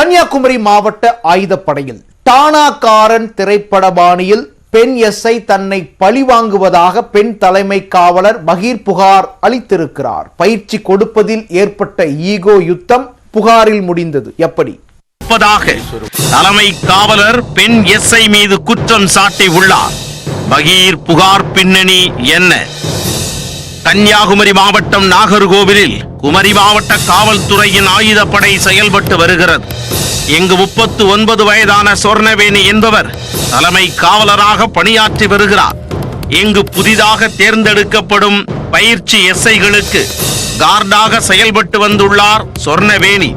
கன்னியாகுமரி மாவட்ட ஆயுதப்படையில் டானாக்காரன் திரைப்பட பாணியில் பெண் எஸ்ஐ தன்னை பழிவாங்குவதாக பெண் தலைமை காவலர் பகீர் புகார் அளித்திருக்கிறார். பயிற்சி கொடுப்பதில் ஏற்பட்ட ஈகோ யுத்தம் புகாரில் முடிந்தது. எப்படி? தலைமை காவலர் பெண் எஸ்ஐ மீது குற்றம் சாட்டி உள்ளார். பகீர் புகார் பின்னணி என்ன? கன்னியாகுமரி மாவட்டம் நாகர்கோவிலில் குமரி மாவட்ட காவல்துறையின் ஆயுதப்படை செயல்பட்டு வருகிறது. இங்கு 39 வயதான சொர்ணவேணி என்பவர் தலைமை காவலராக பணியாற்றி வருகிறார். இங்கு புதிதாக தேர்ந்தெடுக்கப்படும் பயிற்சி எஸ்ஐகளுக்கு கார்டாக செயல்பட்டு வந்துள்ளார் சொர்ணவேணி.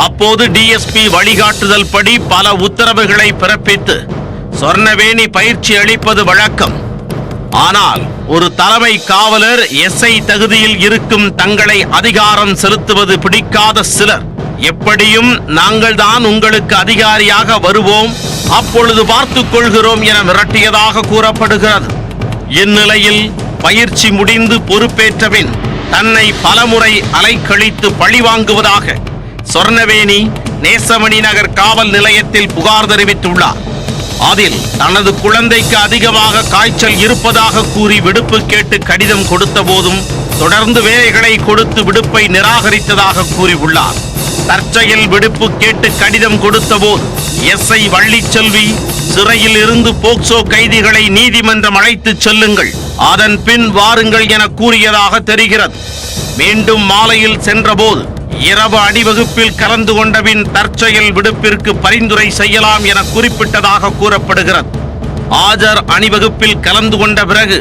அப்போது டிஎஸ்பி வழிகாட்டுதல் படி பல உத்தரவுகளை பிறப்பித்து சொர்ணவேணி பயிற்சி அளிப்பது வழக்கம். ஆனால் ஒரு தலைமை காவலர் எஸ்ஐ தகுதியில் இருக்கும் தங்களை அதிகாரம் செலுத்துவது பிடிக்காத சிலர் எப்படியும் நாங்கள் தான் உங்களுக்கு அதிகாரியாக வருவோம், அப்பொழுது பார்த்துக் கொள்கிறோம் என மிரட்டியதாக கூறப்படுகிறது. இந்நிலையில் பயிற்சி முடிந்து பொறுப்பேற்றபின் தன்னை பலமுறை அலைக்கழித்து பழிவாங்குவதாக சொர்ணவேணி நேசமணி நகர் காவல் நிலையத்தில் புகார் தெரிவித்துள்ளார். அதில் தனது குழந்தைக்கு அதிகமாக காய்ச்சல் இருப்பதாக கூறி விடுப்பு கேட்டு கடிதம் கொடுத்த போதும் தொடர்ந்து வேலைகளை கொடுத்து விடுப்பை நிராகரித்ததாக கூறியுள்ளார். தற்செயல் விடுப்பு கேட்டு கடிதம் கொடுத்த போது எஸ்ஐ வள்ளிச்செல்வி சிறையில் இருந்து போக்சோ கைதிகளை நீதிமன்றம் அழைத்து செல்லுங்கள், அதன் பின் வாருங்கள் என கூறியதாக தெரிகிறது. மீண்டும் மாலையில் சென்றபோது இரவு அணிவகுப்பில் கலந்து கொண்டபின் தற்செயல் விடுப்பிற்கு பரிந்துரை செய்யலாம் என குறிப்பிட்டதாக கூறப்படுகிறது. ஆஜர் அணிவகுப்பில் கலந்து கொண்ட பிறகு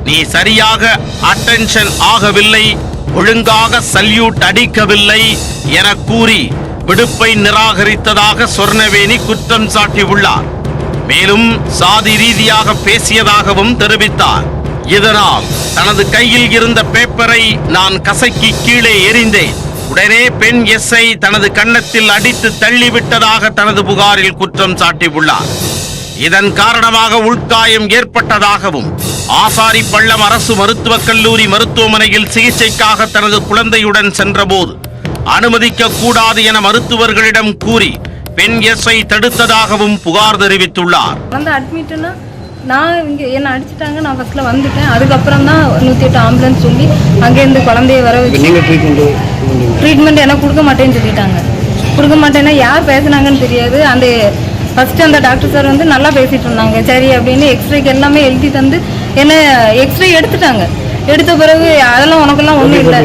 நீ சரியாக அட்டென்ஷன் ஆகவில்லை, ஒழுங்காக சல்யூட் அடிக்கவில்லை என கூறி விடுப்பை நிராகரித்ததாக சொர்ணவேணி குற்றம் சாட்டியுள்ளார். மேலும் சாதி ரீதியாக பேசியதாகவும் தெரிவித்தார். இதனால் தனது கையில் இருந்த பேப்பரை நான் கசக்கி கீழே எறிந்தேன், உடனே பெண் எஸ்ஐ தனது கன்னத்தில் அடித்து தள்ளிவிட்டதாக தனது புகாரில் குற்றம் சாட்டியுள்ளார். இதன் காரணமாக உள்காயம் ஏற்பட்டதாகவும் ஆசாரி பள்ளம் அரசு மருத்துவக் கல்லூரி மருத்துவமனையில் சிகிச்சைக்காக தனது குழந்தையுடன் சென்றபோது அனுமதிக்க கூடாது என மருத்துவர்களிடம் கூறி பெண் எஸ்ஐ தடுத்ததாகவும் புகார் தெரிவித்துள்ளார். நான் இங்கே என்ன அடிச்சுட்டாங்க, நான் ஃபஸ்ட்டில் வந்துட்டேன். அதுக்கப்புறம் தான் 108 ஆம்புலன்ஸ் சொல்லி அங்கேருந்து குழந்தைய வர வச்சு ட்ரீட்மெண்ட் எனக்கு கொடுக்க மாட்டேன்னு சொல்லிட்டாங்க. கொடுக்க மாட்டேன்னா யார் பேசுனாங்கன்னு தெரியாது. அந்த ஃபஸ்ட்டு அந்த டாக்டர் சார் வந்து நல்லா பேசிகிட்டு இருந்தாங்க. சரி அப்படின்னு எக்ஸ்ரேக்கு எல்லாமே எழுதி தந்து என்ன எக்ஸ்ரே எடுத்துட்டாங்க. எடுத்த பிறகு அதெல்லாம் உனக்கெல்லாம் ஒன்றும் இல்லை.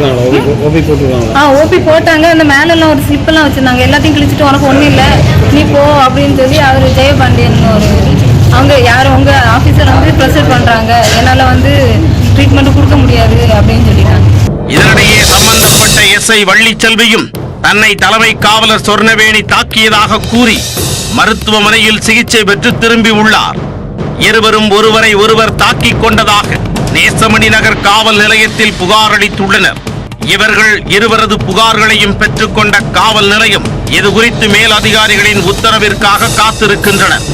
ஓபி போட்டாங்க. அந்த மேலெல்லாம் ஒரு ஸ்லிப்பெல்லாம் வச்சுருந்தாங்க. எல்லாத்தையும் கிழிச்சிட்டு உனக்கு ஒன்றும் இல்லை, நீ போ அப்படின்னு சொல்லி அவர் ஜெயபாண்டியன் ஒரு அவங்க யாரும் உங்கள் ஆஃபீஸர் வந்து ப்ரெஷர் பண்ணுறாங்க, என்னால் வந்து ட்ரீட்மெண்ட் கொடுக்க முடியாது அப்படின்னு சொல்லிட்டாங்க. இதனிடையே சம்பந்தப்பட்ட எஸ்ஐ வள்ளிச்செல்வியும் தன்னை தலைமை காவலர் சொர்ணவேணி தாக்கியதாக கூறி மருத்துவமனையில் சிகிச்சை பெற்று திரும்பி உள்ளார். இருவரும் ஒருவரை ஒருவர் தாக்கிக் கொண்டதாக நேசமணி நகர் காவல் நிலையத்தில் புகார் அளித்துள்ளனர். இவர்கள் இருவரது புகார்களையும் பெற்றுக்கொண்ட காவல் நிலையம் இது குறித்து மேல் அதிகாரிகளின் உத்தரவிற்காக காத்திருக்கின்றனர்.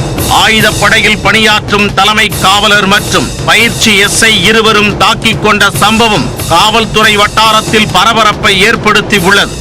ஆயுதப்படையில் பணியாற்றும் தலைமை காவலர் மற்றும் பயிற்சி எஸ்ஐ இருவரும் தாக்கிக் கொண்ட சம்பவம் காவல்துறை வட்டாரத்தில் பரபரப்பை ஏற்படுத்தி உள்ளது.